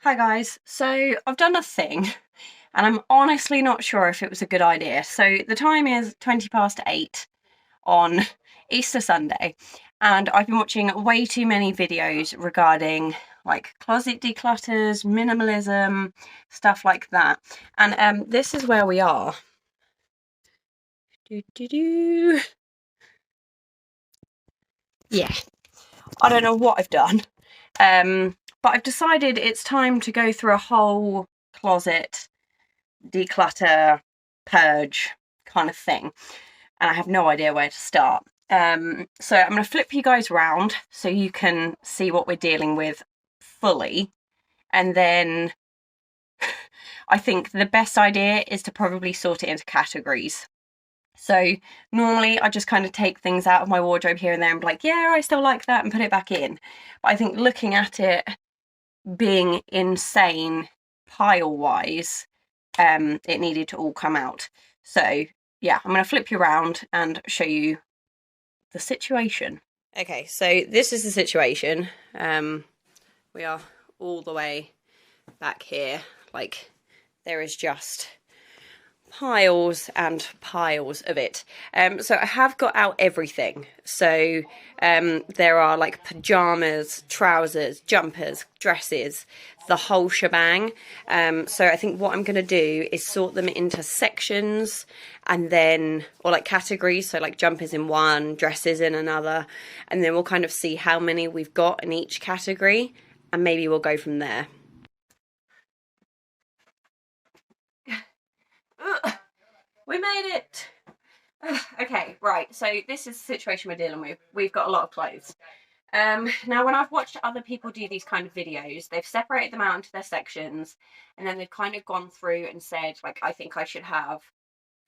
Hi guys, so I've done a thing and I'm honestly not sure if it was a good idea. So the time is 8:20 on Easter Sunday and I've been watching way too many videos regarding like closet declutters, minimalism, stuff like that. And this is where we are. Yeah, I don't know what I've done. But I've decided it's time to go through a whole closet declutter, purge kind of thing. And I have no idea where to start. So I'm going to flip you guys round so you can see what we're dealing with fully. And then I think the best idea is to probably sort it into categories. So normally I just kind of take things out of my wardrobe here and there and be like, yeah, I still like that, and put it back in. But I think looking at it being insane pile-wise, it needed to all come out. So yeah, I'm going to flip you around and show you the situation. Okay, so this is the situation. We are all the way back here. Like, there is just piles and piles of it. So I have got out everything. So there are like pajamas, trousers, jumpers, dresses, the whole shebang. So I think what I'm going to do is sort them into sections and then, or like categories. So like jumpers in one, dresses in another, and then we'll kind of see how many we've got in each category and maybe we'll go from there. We made it! Okay, right, so this is the situation we're dealing with. We've got a lot of clothes. Now, when I've watched other people do these kind of videos, they've separated them out into their sections, and then they've kind of gone through and said, like, I think I should have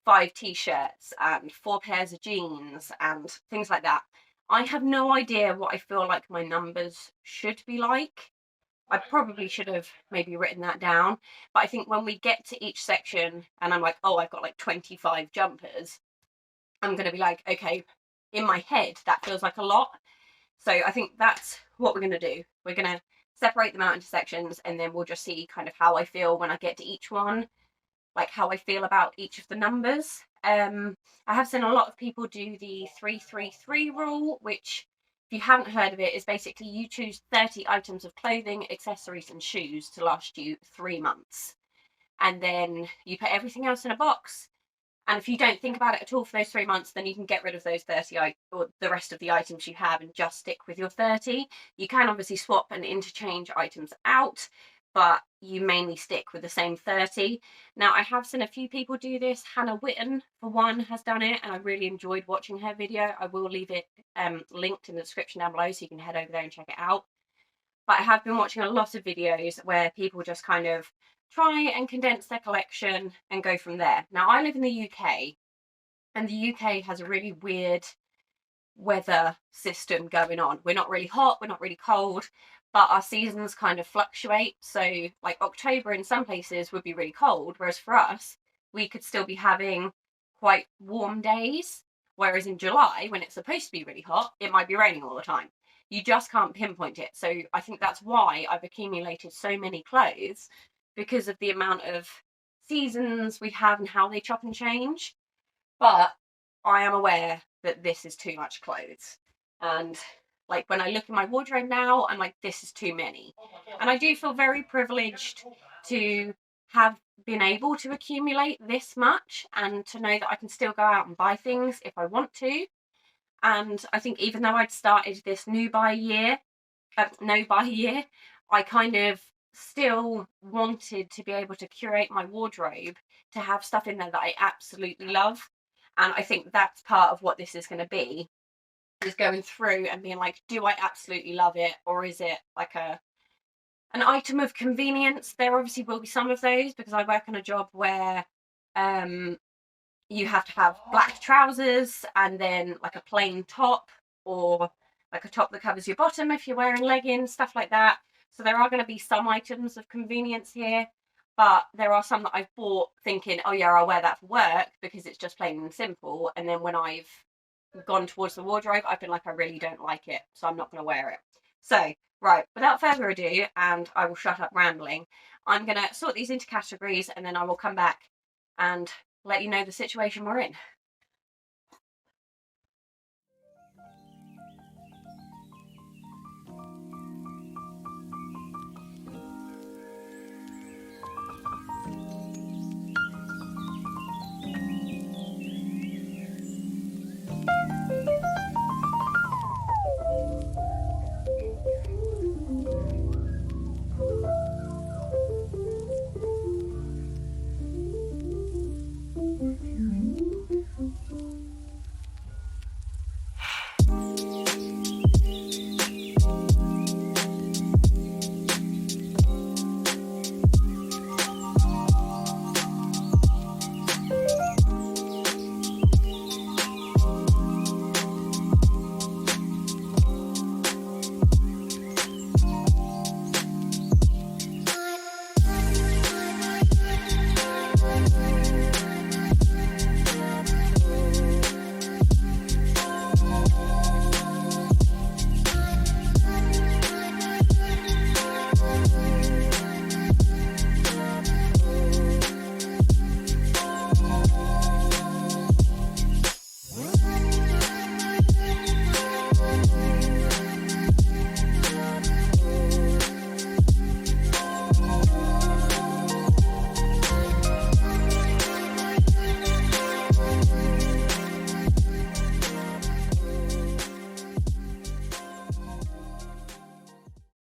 5 t-shirts and 4 pairs of jeans and things like that. I have no idea what I feel like my numbers should be like. I probably should have maybe written that down. But I think when we get to each section and I'm like, oh, I've got like 25 jumpers, I'm going to be like, okay, in my head, that feels like a lot. So I think that's what we're going to do. We're going to separate them out into sections and then we'll just see kind of how I feel when I get to each one, like how I feel about each of the numbers. I have seen a lot of people do the 3-3-3 rule, which, if you haven't heard of it, is basically you choose 30 items of clothing, accessories and shoes to last you 3 months. And then you put everything else in a box. And if you don't think about it at all for those 3 months, then you can get rid of those 30 or the rest of the items you have and just stick with your 30. You can obviously swap and interchange items out, but you mainly stick with the same 30. Now, I have seen a few people do this. Hannah Witten, for one, has done it, and I really enjoyed watching her video. I will leave it linked in the description down below so you can head over there and check it out. But I have been watching a lot of videos where people just kind of try and condense their collection and go from there. Now, I live in the UK, and the UK has a really weird weather system going on. We're not really hot, we're not really cold, but our seasons kind of fluctuate. So like October in some places would be really cold, whereas for us, we could still be having quite warm days. Whereas in July, when it's supposed to be really hot, it might be raining all the time. You just can't pinpoint it. So I think that's why I've accumulated so many clothes, because of the amount of seasons we have and how they chop and change. But I am aware that this is too much clothes. And like when I look in my wardrobe now, I'm like, this is too many. And I do feel very privileged to have been able to accumulate this much and to know that I can still go out and buy things if I want to. And I think even though I'd started this no buy year, I kind of still wanted to be able to curate my wardrobe to have stuff in there that I absolutely love. And I think that's part of what this is going to be, is going through and being like, do I absolutely love it, or is it like an item of convenience? There obviously will be some of those, because I work in a job where you have to have black trousers and then like a plain top, or like a top that covers your bottom if you're wearing leggings, stuff like that. So there are going to be some items of convenience here, but there are some that I've bought thinking, oh yeah, I'll wear that for work because it's just plain and simple. And then when I've gone towards the wardrobe, I've been like, I really don't like it, so I'm not going to wear it. So, right, without further ado, and I will shut up rambling, I'm going to sort these into categories and then I will come back and let you know the situation we're in.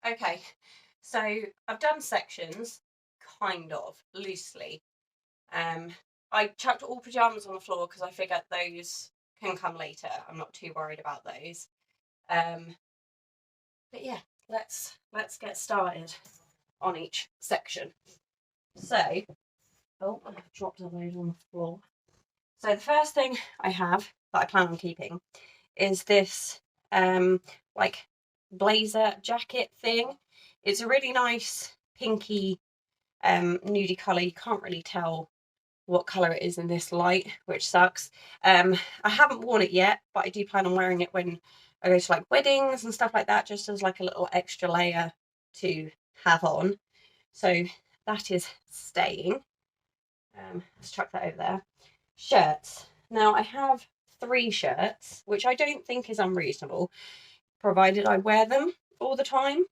Okay, so I've done sections, kind of, loosely. I chucked all pyjamas on the floor because I figured those can come later. I'm not too worried about those. But yeah, let's get started on each section. So, oh, I've dropped a load on the floor. So the first thing I have that I plan on keeping is this like blazer jacket thing. It's a really nice pinky nudie colour. You can't really tell what colour it is in this light, which sucks. I haven't worn it yet, but I do plan on wearing it when I go to like weddings and stuff like that, just as like a little extra layer to have on. So that is staying. Let's chuck that over there. Shirts. Now I have 3 shirts, which I don't think is unreasonable, provided I wear them all the time.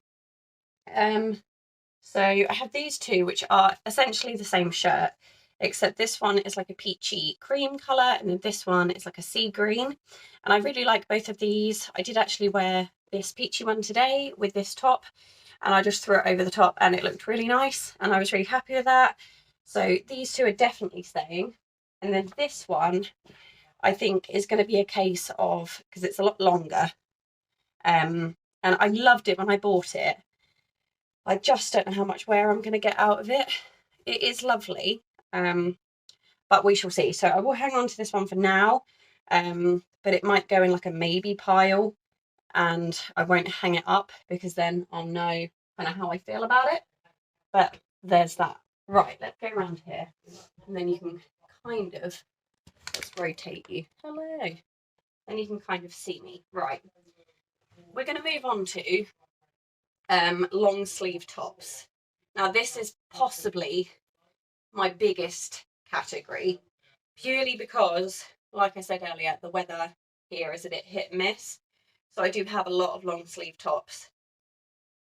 So I have these 2, which are essentially the same shirt, except this one is like a peachy cream colour, and then this one is like a sea green. And I really like both of these. I did actually wear this peachy one today with this top, and I just threw it over the top and it looked really nice, and I was really happy with that. So these 2 are definitely staying. And then this one, I think, is going to be a case of, because it's a lot longer, and I loved it when I bought it. I just don't know how much wear I'm going to get out of it. It is lovely, but we shall see. So I will hang on to this one for now, but it might go in like a maybe pile, and I won't hang it up because then I'll know kind of how I feel about it. But there's that. Right, let's go around here, and then you can kind of, let's rotate you. Hello. And you can kind of see me. Right. We're going to move on to long sleeve tops. Now this is possibly my biggest category, purely because, like I said earlier, the weather here is a bit hit and miss. So I do have a lot of long sleeve tops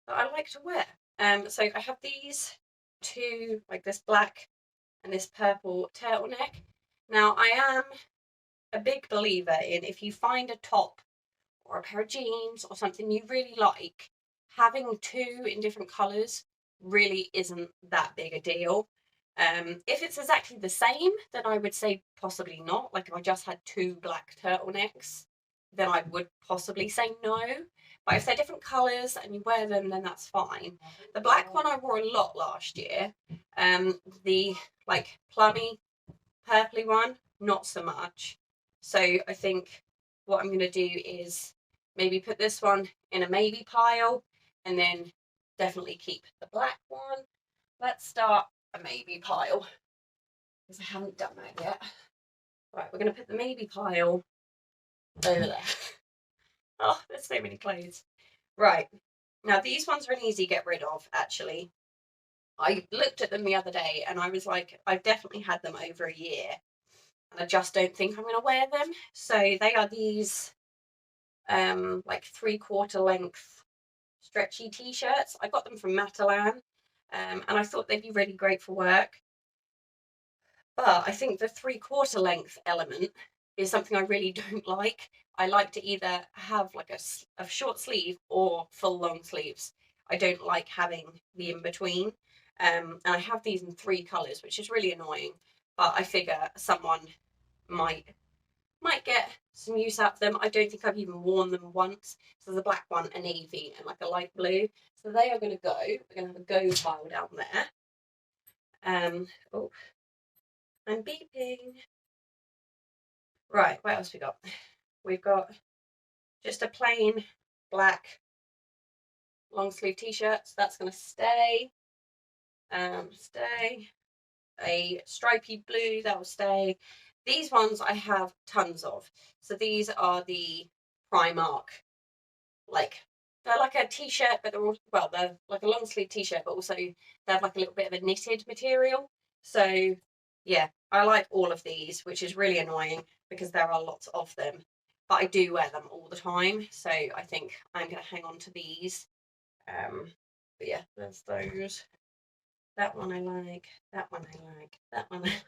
that I like to wear. So I have these 2, like this black and this purple turtleneck. Now I am a big believer in, if you find a top or a pair of jeans or something you really like, having 2 in different colours really isn't that big a deal. If it's exactly the same, then I would say possibly not. Like if I just had 2 black turtlenecks, then I would possibly say no. But if they're different colours and you wear them, then that's fine. The black one I wore a lot last year. The like plummy, purpley one, not so much. So I think what I'm going to do is maybe put this one in a maybe pile, and then definitely keep the black one. Let's start a maybe pile, because I haven't done that yet. Right, we're going to put the maybe pile over there. Oh, there's so many clothes. Right, Now these ones are an easy get rid of, actually. I looked at them the other day and I was like, I've definitely had them over a year and I just don't think I'm going to wear them. So they are these like 3/4 length stretchy t-shirts. I got them from Matalan, and I thought they'd be really great for work. But I think the 3/4 length element is something I really don't like. I like to either have like a short sleeve or full long sleeves. I don't like having the in between. And I have these in 3 colours, which is really annoying. But I figure someone might get some use out of them. I don't think I've even worn them once. So there's a black one, a navy, and like a light blue. So they are going to go. We're going to have a go pile down there. Oh, I'm beeping. Right, what else we got? We've got just a plain black long sleeve t-shirt. So that's going to stay. Stay. A stripy blue, that will stay. These ones I have tons of. So these are the Primark, like, they're like a t-shirt, but they're all, well, they're like a long sleeve t-shirt, but also they have like a little bit of a knitted material. So yeah, I like all of these, which is really annoying because there are lots of them, but I do wear them all the time. So I think I'm going to hang on to these. But yeah, there's those. That one I like, that one I like, that one I like.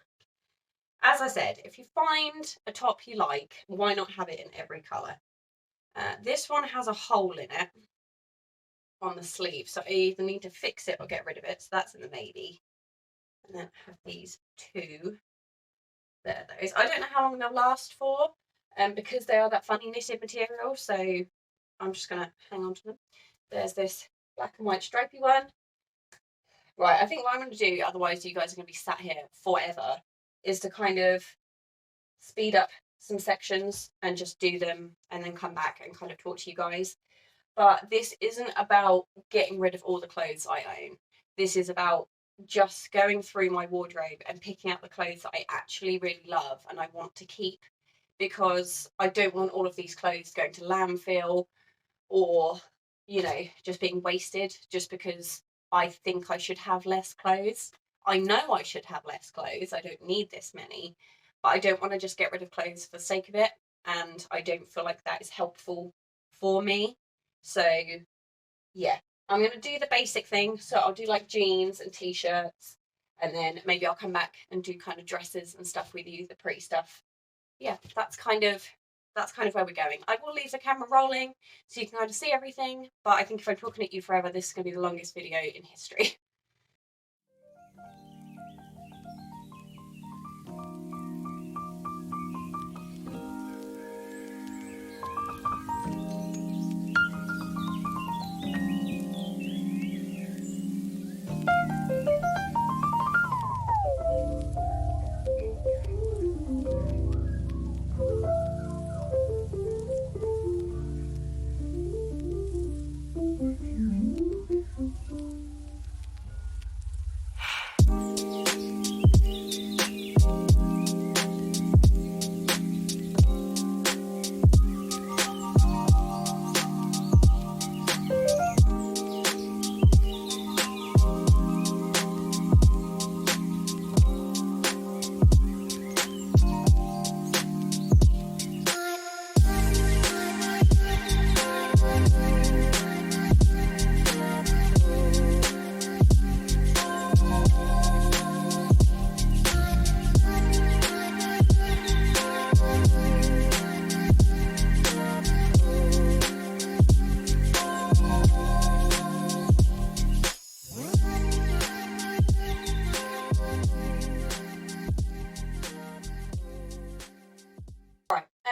As I said, if you find a top you like, why not have it in every colour? This one has a hole in it on the sleeve, so I either need to fix it or get rid of it, so that's in the navy. And then I have these 2. There, those. I don't know how long they'll last for, because they are that funny knitted material, so I'm just going to hang on to them. There's this black and white stripy one. Right, I think what I'm going to do, otherwise you guys are going to be sat here forever, is to kind of speed up some sections and just do them and then come back and kind of talk to you guys. But this isn't about getting rid of all the clothes I own. This is about just going through my wardrobe and picking out the clothes that I actually really love and I want to keep, because I don't want all of these clothes going to landfill or, you know, just being wasted just because I think I should have less clothes. I know I should have less clothes. I don't need this many, but I don't want to just get rid of clothes for the sake of it. And I don't feel like that is helpful for me. So yeah, I'm going to do the basic thing. So I'll do like jeans and t-shirts, and then maybe I'll come back and do kind of dresses and stuff with you, the pretty stuff. Yeah, that's kind of where we're going. I will leave the camera rolling so you can kind of see everything, but I think if I'm talking at you forever, this is going to be the longest video in history.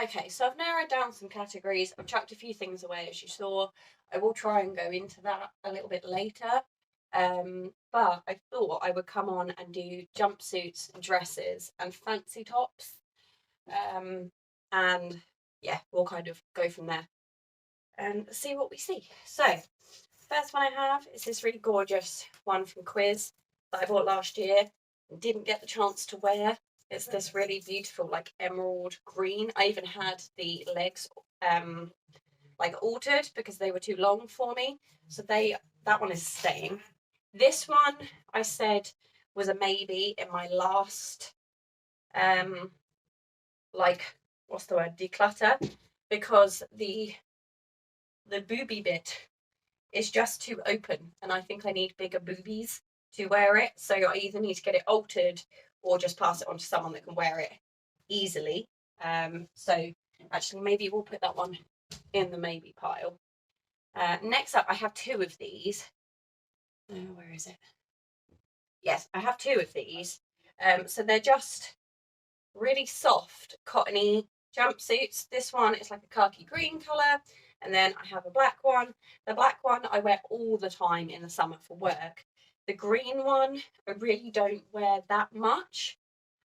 Okay, so I've narrowed down some categories. I've chucked a few things away, as you saw. I will try and go into that a little bit later. But I thought I would come on and do jumpsuits, dresses, and fancy tops. And yeah, we'll kind of go from there and see what we see. So, first one I have is this really gorgeous one from Quiz that I bought last year and didn't get the chance to wear. It's this really beautiful, like, emerald green. I even had the legs like altered because they were too long for me. So that one is staying. This one I said was a maybe in my last like, what's the word, declutter, because the booby bit is just too open, and I think I need bigger boobies to wear it. So I either need to get it altered or just pass it on to someone that can wear it easily. So actually maybe we'll put that one in the maybe pile. Next up, I have two of these. Where is it? Yes, I have two of these. So they're just really soft, cottony jumpsuits. This one is like a khaki green colour, and then I have a black one. The black one I wear all the time in the summer for work. The green one I really don't wear that much,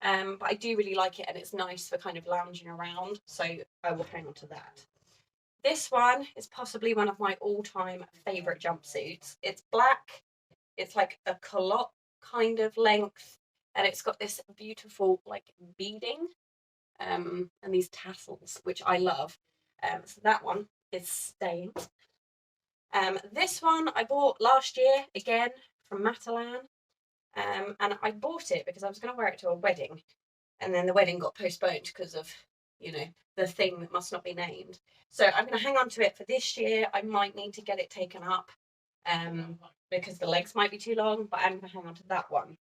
but I do really like it, and it's nice for kind of lounging around, so I will hang on to that. This one is possibly one of my all-time favourite jumpsuits. It's black, it's like a culotte kind of length, and it's got this beautiful like beading and these tassels, which I love. So that one is staying. This one I bought last year, again from Matalan, and I bought it because I was going to wear it to a wedding, and then the wedding got postponed because of, you know, the thing that must not be named. So I'm going to hang on to it for this year. I might need to get it taken up because the legs might be too long, but I'm going to hang on to that one.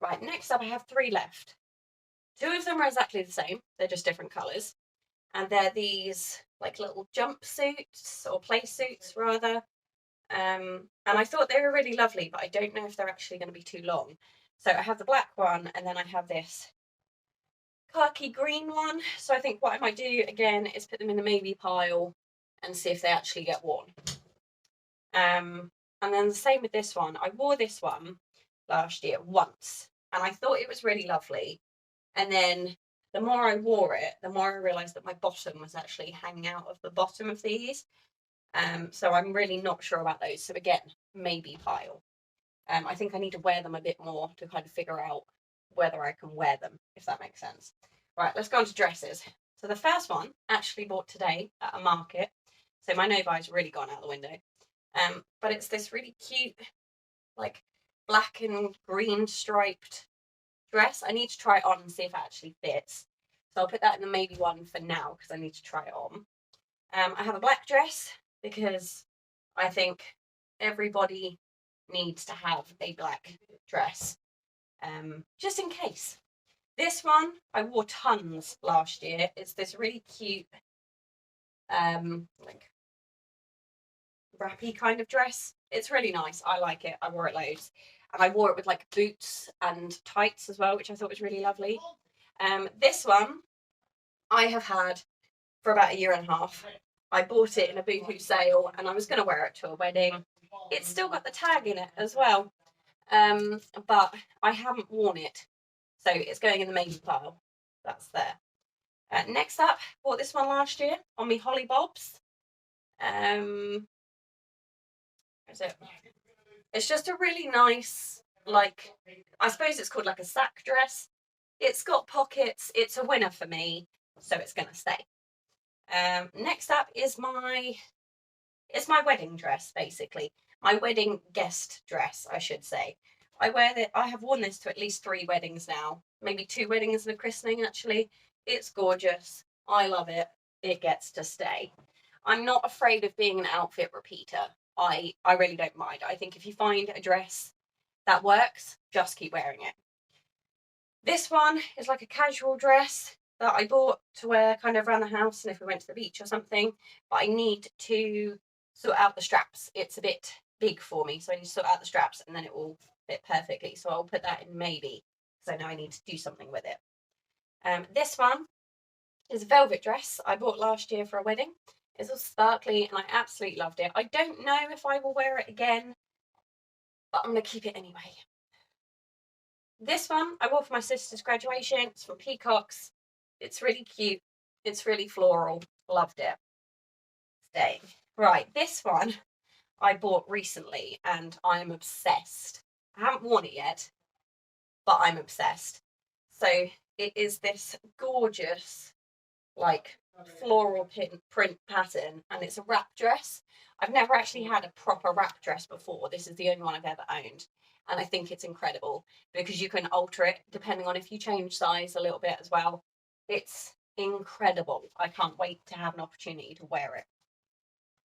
Right, next up I have three left. Two of them are exactly the same, they're just different colours. And they're these like little jumpsuits, or play suits rather. And I thought they were really lovely, but I don't know if they're actually going to be too long. So I have the black one, and then I have this khaki green one. So I think what I might do again is put them in the maybe pile and see if they actually get worn. And then the same with this one. I wore this one last year once, and I thought it was really lovely. And then the more I wore it, the more I realised that my bottom was actually hanging out of the bottom of these. So I'm really not sure about those. So again, maybe pile. I think I need to wear them a bit more to kind of figure out whether I can wear them, if that makes sense. Right, let's go on to dresses. So the first one actually bought today at a market. So my Novi's really gone out the window. But it's this really cute, like black and green striped dress. I need to try it on and see if it actually fits. So I'll put that in the maybe one for now because I need to try it on. I have a black dress because I think everybody needs to have a black dress, just in case. This one I wore tons last year. It's this really cute, like wrappy kind of dress. It's really nice. I like it. I wore it loads. And I wore it with like boots and tights as well, which I thought was really lovely. This one I have had for about 1.5 years. I bought it in a boohoo sale, and I was going to wear it to a wedding. It's still got the tag in it as well, but I haven't worn it, so it's going in the maybe pile. That's there. Next up, bought this one last year on me Holly Bobs. Where's it? It's just a really nice, like, I suppose it's called like a sack dress. It's got pockets. It's a winner for me, so it's going to stay. Next up is my wedding dress, basically. My wedding guest dress, I should say. I have worn this to at least 3 weddings now. Maybe 2 weddings and a christening, actually. It's gorgeous. I love it. It gets to stay. I'm not afraid of being an outfit repeater. I really don't mind. I think if you find a dress that works, just keep wearing it. This one is like a casual dress that I bought to wear kind of around the house and if we went to the beach or something, but I need to sort out the straps. It's a bit big for me, so I need to sort out the straps and then it will fit perfectly. So I'll put that in maybe, because I know I need to do something with it. This one is a velvet dress I bought last year for a wedding. It's all sparkly and I absolutely loved it. I don't know if I will wear it again, but I'm going to keep it anyway. This one I wore for my sister's graduation. It's from Peacocks. It's really cute. It's really floral. Loved it. Staying. Right, this one I bought recently and I'm obsessed. I haven't worn it yet, but I'm obsessed. So it is this gorgeous, like, floral print pattern, and it's a wrap dress. I've never actually had a proper wrap dress before. This is the only one I've ever owned, and I think it's incredible because you can alter it depending on if you change size a little bit as well. It's incredible. I can't wait to have an opportunity to wear it.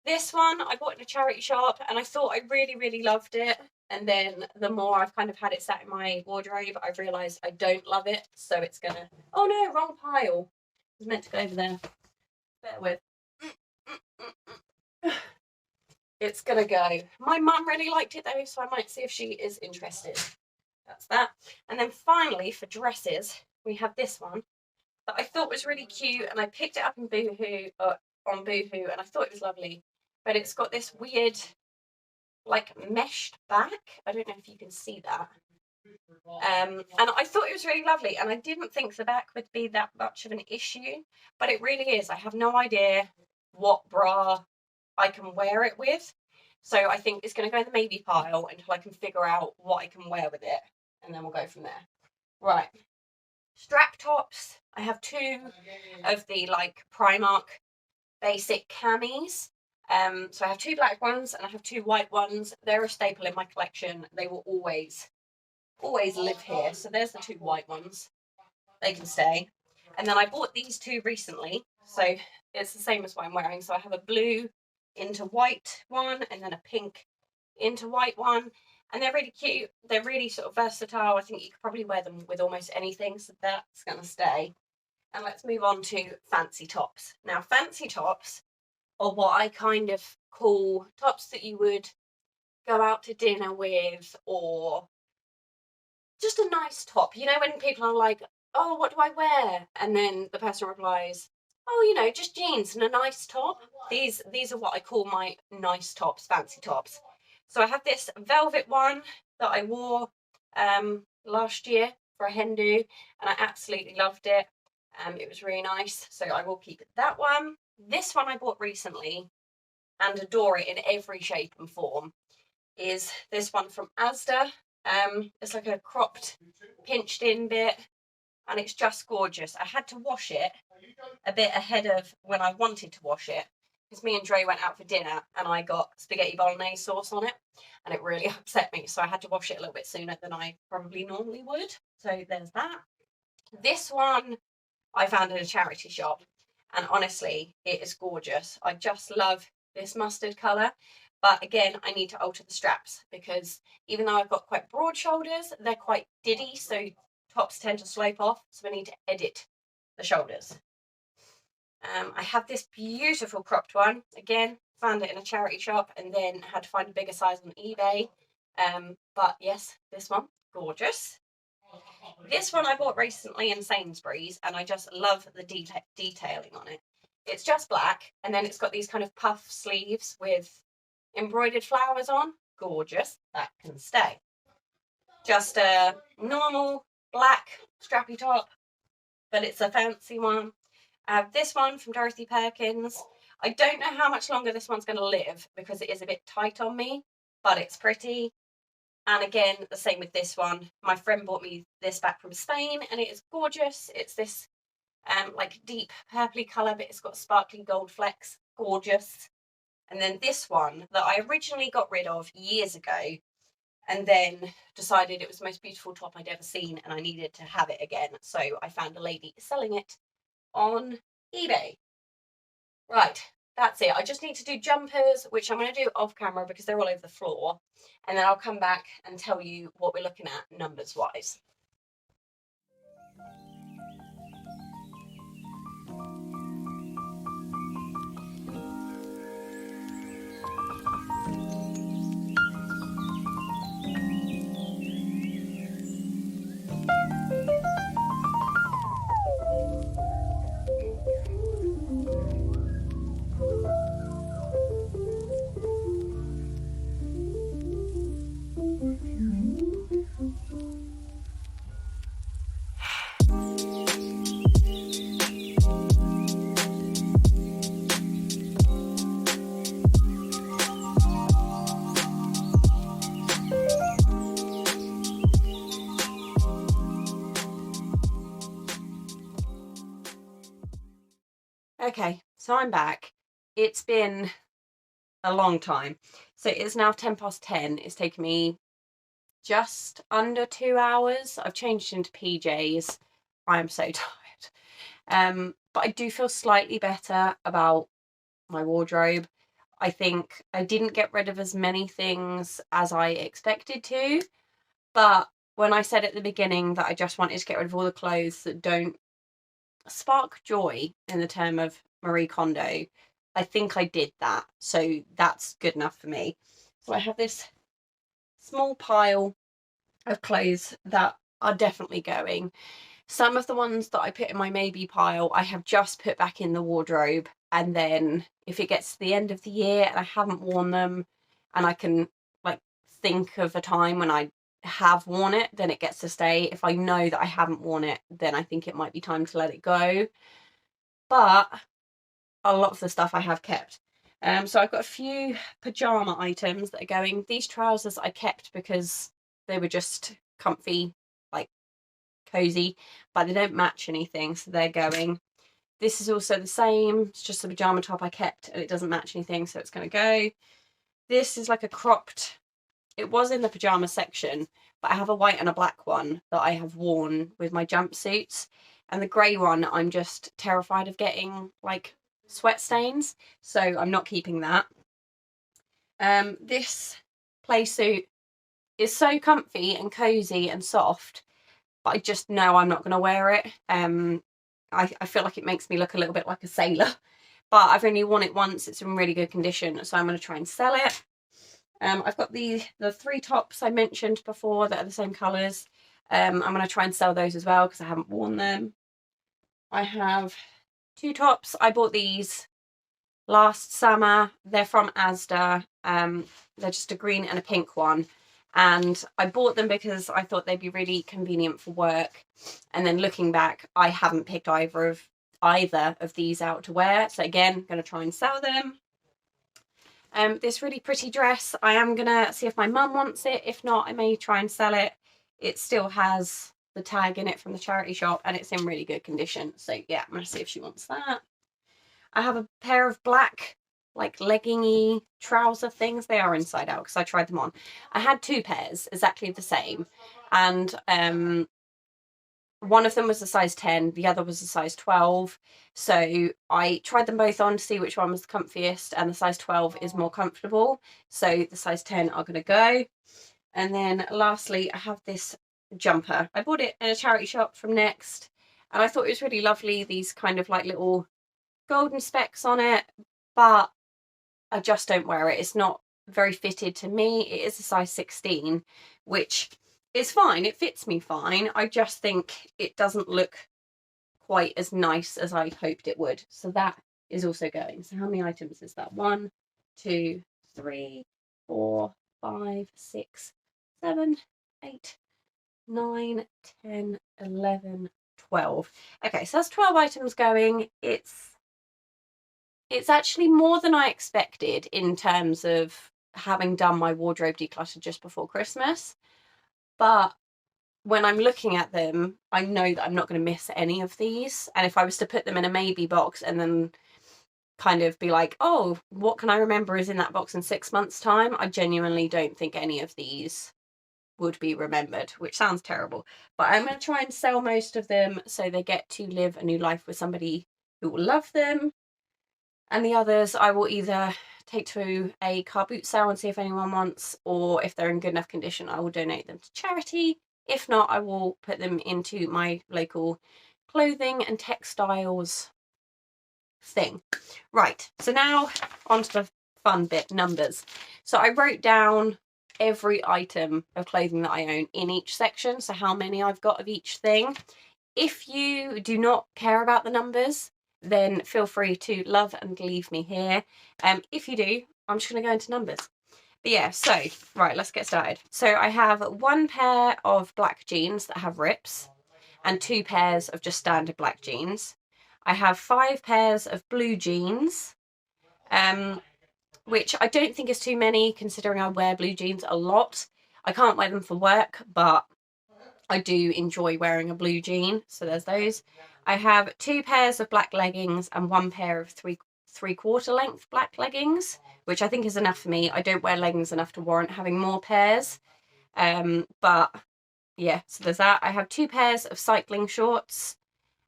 This one I bought in a charity shop, and I thought I really loved it, and then the more I've kind of had it sat in my wardrobe, I've realised I don't love it, so it's gonna... Oh no, wrong pile. It was meant to go over there. Bear with. It's gonna go. My mum really liked it though, so I might see if she is interested. That's that. And then finally, for dresses, we have this one that I thought was really cute, and I picked it up in Boohoo, on Boohoo, and I thought it was lovely. But it's got this weird, like, meshed back. I don't know if you can see that. And I thought it was really lovely, and I didn't think the back would be that much of an issue, but it really is. I have no idea what bra I can wear it with, so I think it's going to go in the maybe pile until I can figure out what I can wear with it, and then we'll go from there. Right, strap tops. I have two of the like Primark basic camis. So I have two black ones and I have two white ones. They're a staple in my collection. They will always live here. So there's the two white ones. They can stay. And then I bought these two recently. So it's the same as what I'm wearing. So I have a blue into white one and then a pink into white one. And they're really cute. They're really sort of versatile. I think you could probably wear them with almost anything. So that's going to stay. And let's move on to fancy tops. Now, fancy tops are what I kind of call tops that you would go out to dinner with, or just a nice top. You know, when people are like, oh, what do I wear? And then the person replies, oh, you know, just jeans and a nice top. These are what I call my nice tops, fancy tops. So I have this velvet one that I wore last year for a hen do, and I absolutely loved it. It was really nice, so I will keep that one. This one I bought recently and adore it in every shape and form is this one from Asda. It's like a cropped, pinched in bit, and it's just gorgeous. I had to wash it a bit ahead of when I wanted to wash it, because me and Dre went out for dinner and I got spaghetti bolognese sauce on it, and it really upset me, so I had to wash it a little bit sooner than I probably normally would. So there's that. This one I found in a charity shop, and honestly, it is gorgeous. I just love this mustard colour, but again, I need to alter the straps because even though I've got quite broad shoulders, they're quite diddy, so tops tend to slope off, so I need to edit the shoulders. I have this beautiful cropped one. Again, found it in a charity shop and then had to find a bigger size on eBay. But yes, this one, gorgeous. This one I bought recently in Sainsbury's, and I just love the detailing on it. It's just black, and then it's got these kind of puff sleeves with embroidered flowers on. Gorgeous. That can stay. Just a normal black strappy top, but it's a fancy one. I have this one from Dorothy Perkins. I don't know how much longer this one's going to live because it is a bit tight on me, but it's pretty. And again, the same with this one. My friend bought me this back from Spain, and it is gorgeous. It's this like deep purpley colour, but it's got sparkly gold flecks. Gorgeous. And then this one that I originally got rid of years ago, and then decided it was the most beautiful top I'd ever seen, and I needed to have it again. So I found a lady selling it on eBay. Right. That's it. I just need to do jumpers, which I'm going to do off camera because they're all over the floor. And then I'll come back and tell you what we're looking at numbers wise. Okay, so I'm back. It's been a long time. So it's now 10 past 10. It's taken me just under 2 hours. I've changed into PJs. I am so tired. But I do feel slightly better about my wardrobe. I think I didn't get rid of as many things as I expected to, but when I said at the beginning that I just wanted to get rid of all the clothes that don't spark joy, in the term of Marie Kondo, I think I did that. So that's good enough for me. So I have this small pile of clothes that are definitely going. Some of the ones that I put in my maybe pile, I have just put back in the wardrobe. And then if it gets to the end of the year and I haven't worn them, and I can like think of a time when I have worn it, then it gets to stay. If I know that I haven't worn it, then I think it might be time to let it go. But a lot of the stuff I have kept. So I've got a few pajama items that are going. These trousers I kept because they were just comfy, like cozy, but they don't match anything, so they're going. This is also the same. It's just a pajama top I kept and it doesn't match anything, so it's going to go. This is like a cropped, it was in the pajama section, but I have a white and a black one that I have worn with my jumpsuits. And the grey one, I'm just terrified of getting like sweat stains, so I'm not keeping that. This play suit is so comfy and cozy and soft, but I just know I'm not going to wear it. I feel like it makes me look a little bit like a sailor, but I've only worn it once. It's in really good condition, so I'm going to try and sell it. I've got the 3 tops I mentioned before that are the same colours. I'm going to try and sell those as well because I haven't worn them. I have 2 tops. I bought these last summer. They're from Asda. They're just a green and a pink one. And I bought them because I thought they'd be really convenient for work. And then looking back, I haven't picked either of these out to wear. So again, going to try and sell them. This really pretty dress, I am going to see if my mum wants it. If not, I may try and sell it. It still has the tag in it from the charity shop and it's in really good condition. So yeah, I'm going to see if she wants that. I have a pair of black, like leggingy trouser things. They are inside out because I tried them on. I had 2 pairs, exactly the same. And one of them was a size 10, the other was a size 12. So I tried them both on to see which one was the comfiest, and the size 12 is more comfortable. So the size 10 are going to go. And then lastly, I have this jumper. I bought it in a charity shop from Next, and I thought it was really lovely. These kind of like little golden specks on it, but I just don't wear it. It's not very fitted to me. It is a size 16, which is fine. It fits me fine. I just think it doesn't look quite as nice as I hoped it would. So that is also going. So how many items is that? 1, 2, 3, 4, 5, 6, 7, 8, 9, 10, 11, 12. Okay, so that's 12 items going. It's actually more than I expected in terms of having done my wardrobe declutter just before Christmas. But when I'm looking at them, I know that I'm not going to miss any of these. And if I was to put them in a maybe box and then kind of be like, oh, what can I remember is in that box in 6 months' time? I genuinely don't think any of these would be remembered, which sounds terrible. But I'm going to try and sell most of them so they get to live a new life with somebody who will love them. And the others I will either take to a car boot sale and see if anyone wants, or if they're in good enough condition, I will donate them to charity. If not, I will put them into my local clothing and textiles thing. Right, so now on to the fun bit, numbers. So I wrote down every item of clothing that I own in each section, so how many I've got of each thing. If you do not care about the numbers, then feel free to love and leave me here. If you do, I'm just going to go into numbers. But yeah, so, right, let's get started. So I have 1 pair of black jeans that have rips and 2 pairs of just standard black jeans. I have 5 pairs of blue jeans, which I don't think is too many considering I wear blue jeans a lot. I can't wear them for work, but I do enjoy wearing a blue jean, so there's those. I have 2 pairs of black leggings and 1 pair of three-quarter length black leggings, which I think is enough for me. I don't wear leggings enough to warrant having more pairs. But yeah, so there's that. I have 2 pairs of cycling shorts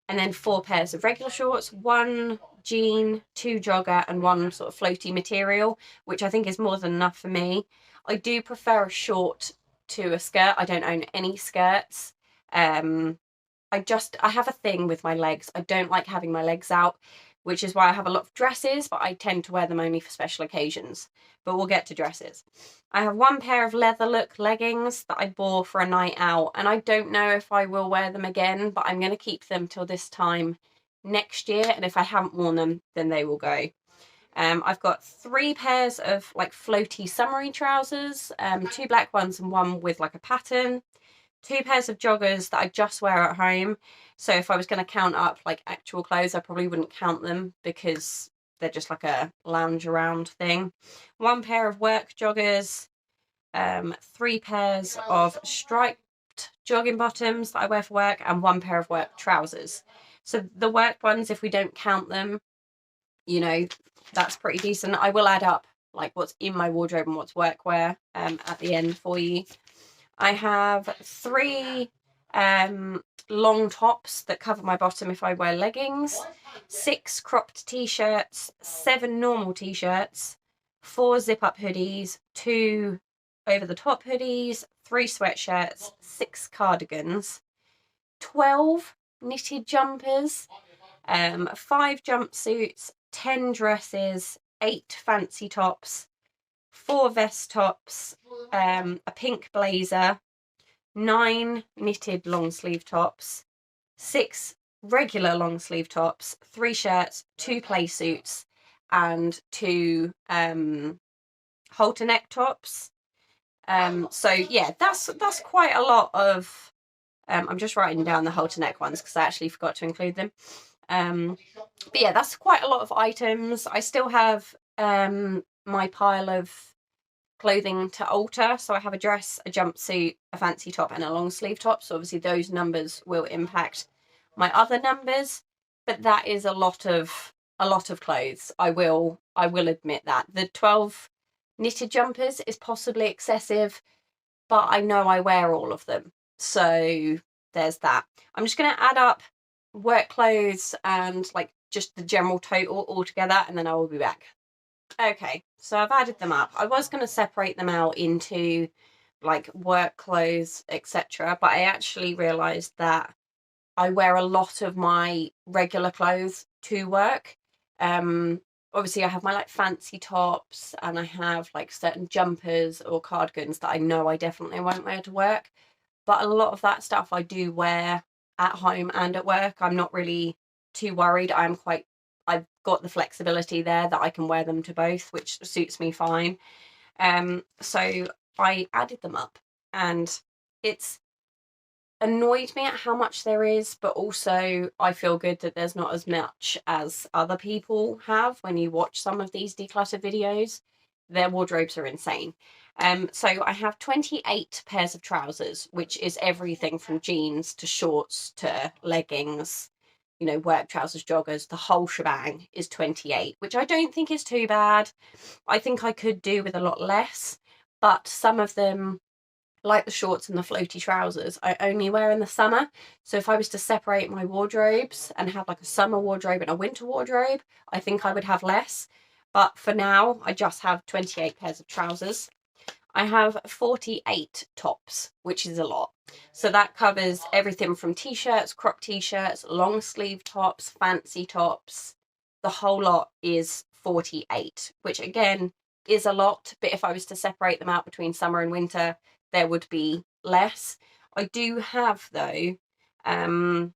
and then 4 pairs of regular shorts, 1 jean, 2 jogger and 1 sort of floaty material, which I think is more than enough for me. I do prefer a short to a skirt. I don't own any skirts. I have a thing with my legs. I don't like having my legs out, which is why I have a lot of dresses, but I tend to wear them only for special occasions. But we'll get to dresses. I have 1 pair of leather look leggings that I bought for a night out, and I don't know if I will wear them again, but I'm going to keep them till this time next year, and if I haven't worn them, then they will go. I've got 3 pairs of like floaty summery trousers, 2 black ones and 1 with like a pattern. 2 pairs of joggers that I just wear at home. So if I was going to count up like actual clothes, I probably wouldn't count them because they're just like a lounge around thing. 1 pair of work joggers, 3 pairs of striped jogging bottoms that I wear for work, and 1 pair of work trousers. So the work ones, if we don't count them, you know, that's pretty decent. I will add up like what's in my wardrobe and what's workwear at the end for you. I have 3 long tops that cover my bottom if I wear leggings, 6 cropped t-shirts, 7 normal t-shirts, 4 zip-up hoodies, 2 over-the-top hoodies, 3 sweatshirts, 6 cardigans, 12 knitted jumpers, 5 jumpsuits, 10 dresses, 8 fancy tops, 4 vest tops, a pink blazer, 9 knitted long sleeve tops, 6 regular long sleeve tops, 3 shirts, 2 play suits, and 2 halter neck tops. So yeah, that's quite a lot of. I'm just writing down the halter neck ones because I actually forgot to include them. But yeah, that's quite a lot of items. I still have my pile of clothing to alter. So I have a dress, a jumpsuit, a fancy top and a long sleeve top. So obviously those numbers will impact my other numbers, but that is a lot of clothes. I will admit that. The 12 knitted jumpers is possibly excessive, but I know I wear all of them. So there's that. I'm just going to add up work clothes and like just the general total all together, and then I will be back. Okay, so I've added them up. I was going to separate them out into like work clothes, etc., but I actually realised that I wear a lot of my regular clothes to work. Obviously I have my like fancy tops and I have like certain jumpers or cardigans that I know I definitely won't wear to work, but a lot of that stuff I do wear at home and at work. I'm not really too worried. I've got the flexibility there that I can wear them to both, which suits me fine. So I added them up, and it's annoyed me at how much there is, but also I feel good that there's not as much as other people have. When you watch some of these declutter videos, their wardrobes are insane. So I have 28 pairs of trousers, which is everything from jeans to shorts to leggings, you know, work trousers, joggers, the whole shebang is 28, which I don't think is too bad. I think I could do with a lot less, but some of them, like the shorts and the floaty trousers, I only wear in the summer. So if I was to separate my wardrobes and have like a summer wardrobe and a winter wardrobe, I think I would have less. But for now, I just have 28 pairs of trousers. I have 48 tops, which is a lot. So that covers everything from t-shirts, crop t-shirts, long sleeve tops, fancy tops. The whole lot is 48, which again is a lot. But if I was to separate them out between summer and winter, there would be less. I do have though 10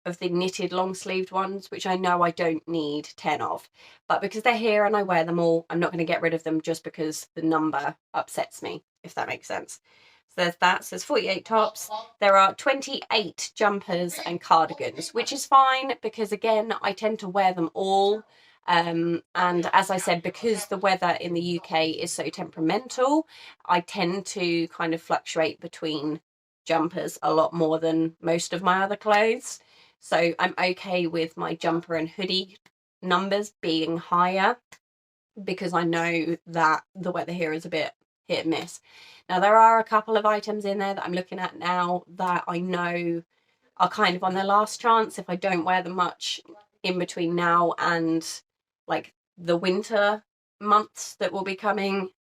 of the knitted long sleeved ones, which I know I don't need 10 of, but because they're here and I wear them all, I'm not going to get rid of them just because the number upsets me, if that makes sense. So there's that. So there's 48 tops. There are 28 jumpers and cardigans, which is fine because again I tend to wear them all. And as I said, because the weather in the UK is so temperamental, I tend to kind of fluctuate between jumpers a lot more than most of my other clothes. So I'm okay with my jumper and hoodie numbers being higher, because I know that the weather here is a bit hit and miss. Now, there are a couple of items in there that I'm looking at now that I know are kind of on their last chance. If I don't wear them much in between now and like the winter months that will be coming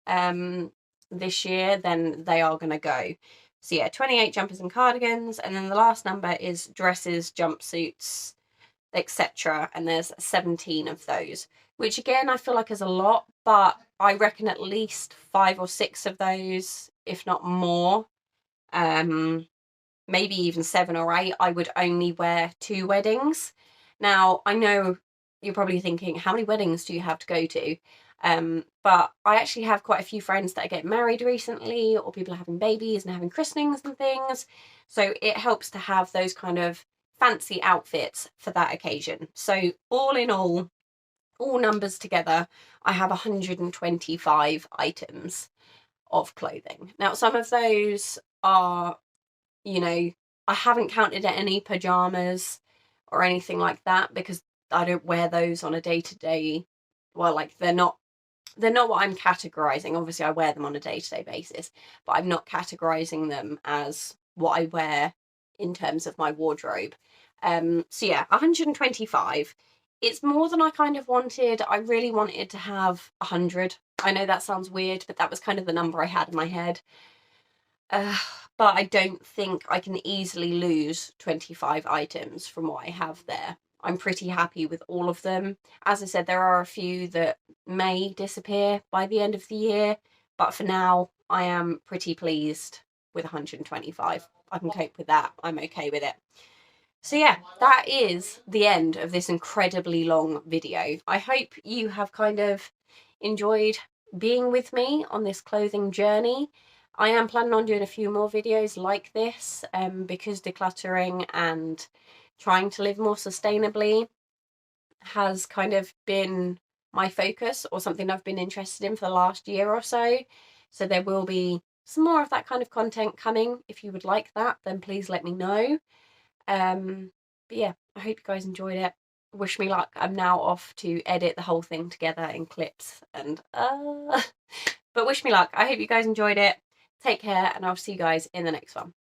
this year, then they are going to go. So yeah, 28 jumpers and cardigans, and then the last number is dresses, jumpsuits, etc. And there's 17 of those, which again I feel like is a lot, but I reckon at least 5 or 6 of those, if not more, maybe even 7 or 8, I would only wear to weddings. Now, I know you're probably thinking, how many weddings do you have to go to? But I actually have quite a few friends that are getting married recently, or people are having babies and having christenings and things. So it helps to have those kind of fancy outfits for that occasion. So all in all numbers together, I have 125 items of clothing. Now, some of those are, you know, I haven't counted any pajamas or anything like that, because I don't wear those on a day-to-day. Well, like they're not what I'm categorizing. Obviously I wear them on a day-to-day basis, but I'm not categorizing them as what I wear in terms of my wardrobe. So yeah, 125. It's more than I kind of wanted. I really wanted to have 100. I know that sounds weird, but that was kind of the number I had in my head. But I don't think I can easily lose 25 items from what I have there. I'm pretty happy with all of them. As I said, there are a few that may disappear by the end of the year, but for now, I am pretty pleased with 125. I can cope with that. I'm okay with it. So yeah, that is the end of this incredibly long video. I hope you have kind of enjoyed being with me on this clothing journey. I am planning on doing a few more videos like this, because decluttering and trying to live more sustainably has kind of been my focus, or something I've been interested in for the last year or so. So there will be some more of that kind of content coming. If you would like that, then please let me know. But yeah, I hope you guys enjoyed it. Wish me luck. I'm now off to edit the whole thing together in clips, and but wish me luck. I hope you guys enjoyed it. Take care, and I'll see you guys in the next one.